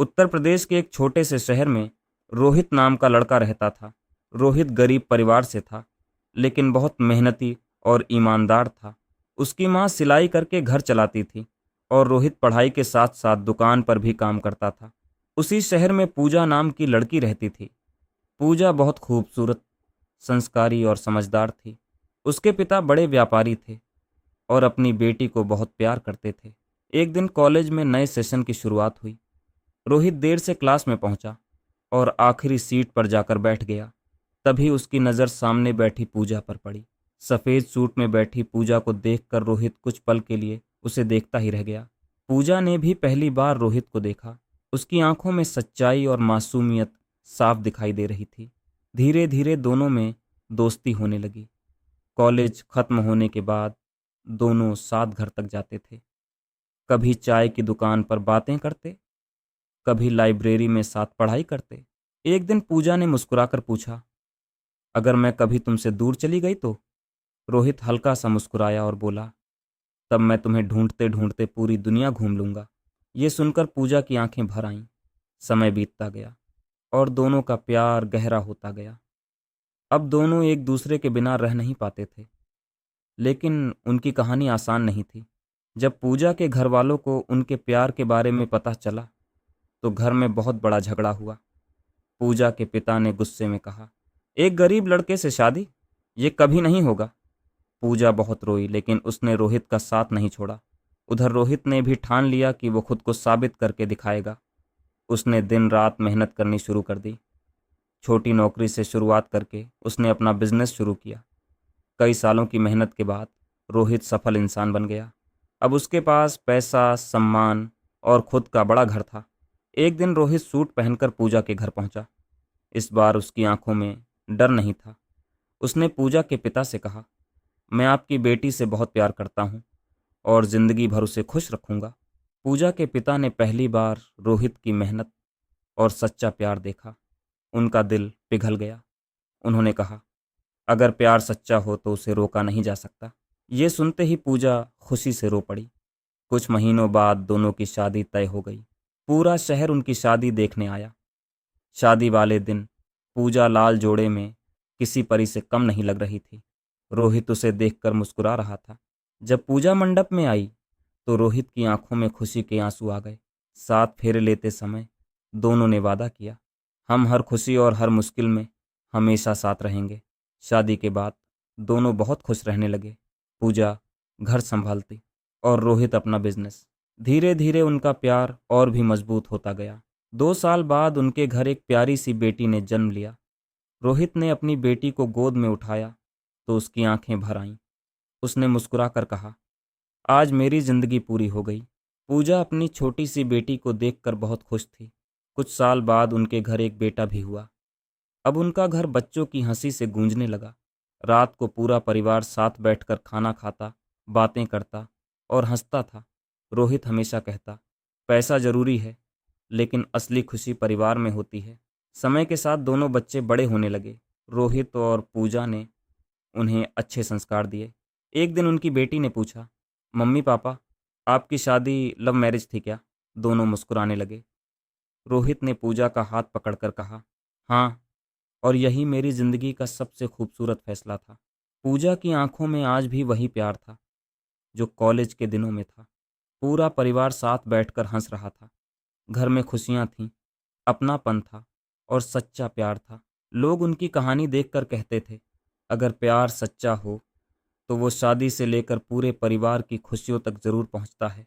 उत्तर प्रदेश के एक छोटे से शहर में रोहित नाम का लड़का रहता था। रोहित गरीब परिवार से था, लेकिन बहुत मेहनती और ईमानदार था। उसकी माँ सिलाई करके घर चलाती थी और रोहित पढ़ाई के साथ साथ दुकान पर भी काम करता था। उसी शहर में पूजा नाम की लड़की रहती थी। पूजा बहुत खूबसूरत, संस्कारी और समझदार थी। उसके पिता बड़े व्यापारी थे और अपनी बेटी को बहुत प्यार करते थे। एक दिन कॉलेज में नए सेशन की शुरुआत हुई। रोहित देर से क्लास में पहुंचा और आखिरी सीट पर जाकर बैठ गया। तभी उसकी नज़र सामने बैठी पूजा पर पड़ी। सफ़ेद सूट में बैठी पूजा को देखकर रोहित कुछ पल के लिए उसे देखता ही रह गया। पूजा ने भी पहली बार रोहित को देखा। उसकी आंखों में सच्चाई और मासूमियत साफ दिखाई दे रही थी। धीरे धीरे दोनों में दोस्ती होने लगी। कॉलेज खत्म होने के बाद दोनों साथ घर तक जाते थे। कभी चाय की दुकान पर बातें करते, कभी लाइब्रेरी में साथ पढ़ाई करते। एक दिन पूजा ने मुस्कुराकर पूछा, अगर मैं कभी तुमसे दूर चली गई तो? रोहित हल्का सा मुस्कुराया और बोला, तब मैं तुम्हें ढूंढते ढूंढते पूरी दुनिया घूम लूंगा। ये सुनकर पूजा की आंखें भर आईं। समय बीतता गया और दोनों का प्यार गहरा होता गया। अब दोनों एक दूसरे के बिना रह नहीं पाते थे, लेकिन उनकी कहानी आसान नहीं थी। जब पूजा के घर वालों को उनके प्यार के बारे में पता चला तो घर में बहुत बड़ा झगड़ा हुआ। पूजा के पिता ने गुस्से में कहा, एक गरीब लड़के से शादी, ये कभी नहीं होगा। पूजा बहुत रोई, लेकिन उसने रोहित का साथ नहीं छोड़ा। उधर रोहित ने भी ठान लिया कि वो खुद को साबित करके दिखाएगा। उसने दिन रात मेहनत करनी शुरू कर दी। छोटी नौकरी से शुरुआत करके उसने अपना बिजनेस शुरू किया। कई सालों की मेहनत के बाद रोहित सफल इंसान बन गया। अब उसके पास पैसा, सम्मान और खुद का बड़ा घर था। एक दिन रोहित सूट पहनकर पूजा के घर पहुंचा। इस बार उसकी आंखों में डर नहीं था। उसने पूजा के पिता से कहा, मैं आपकी बेटी से बहुत प्यार करता हूं और जिंदगी भर उसे खुश रखूंगा। पूजा के पिता ने पहली बार रोहित की मेहनत और सच्चा प्यार देखा। उनका दिल पिघल गया। उन्होंने कहा, अगर प्यार सच्चा हो तो उसे रोका नहीं जा सकता। ये सुनते ही पूजा खुशी से रो पड़ी। कुछ महीनों बाद दोनों की शादी तय हो गई। पूरा शहर उनकी शादी देखने आया। शादी वाले दिन पूजा लाल जोड़े में किसी परी से कम नहीं लग रही थी। रोहित उसे देखकर मुस्कुरा रहा था। जब पूजा मंडप में आई तो रोहित की आंखों में खुशी के आंसू आ गए। साथ फेरे लेते समय दोनों ने वादा किया, हम हर खुशी और हर मुश्किल में हमेशा साथ रहेंगे। शादी के बाद दोनों बहुत खुश रहने लगे। पूजा घर संभालती और रोहित अपना बिजनेस। धीरे धीरे उनका प्यार और भी मजबूत होता गया। 2 साल बाद उनके घर एक प्यारी सी बेटी ने जन्म लिया। रोहित ने अपनी बेटी को गोद में उठाया तो उसकी आंखें भर आईं। उसने मुस्कुराकर कहा, आज मेरी जिंदगी पूरी हो गई। पूजा अपनी छोटी सी बेटी को देखकर बहुत खुश थी। कुछ साल बाद उनके घर एक बेटा भी हुआ। अब उनका घर बच्चों की हंसी से गूंजने लगा। रात को पूरा परिवार साथ बैठकर खाना खाता, बातें करता और हंसता था। रोहित हमेशा कहता, पैसा जरूरी है, लेकिन असली खुशी परिवार में होती है। समय के साथ दोनों बच्चे बड़े होने लगे। रोहित और पूजा ने उन्हें अच्छे संस्कार दिए। एक दिन उनकी बेटी ने पूछा, मम्मी पापा, आपकी शादी लव मैरिज थी क्या? दोनों मुस्कुराने लगे। रोहित ने पूजा का हाथ पकड़कर कहा, हाँ, और यही मेरी जिंदगी का सबसे खूबसूरत फैसला था। पूजा की आंखों में आज भी वही प्यार था जो कॉलेज के दिनों में था। पूरा परिवार साथ बैठकर हंस रहा था। घर में खुशियां थीं, अपनापन था और सच्चा प्यार था। लोग उनकी कहानी देखकर कहते थे, अगर प्यार सच्चा हो तो वो शादी से लेकर पूरे परिवार की खुशियों तक जरूर पहुंचता है।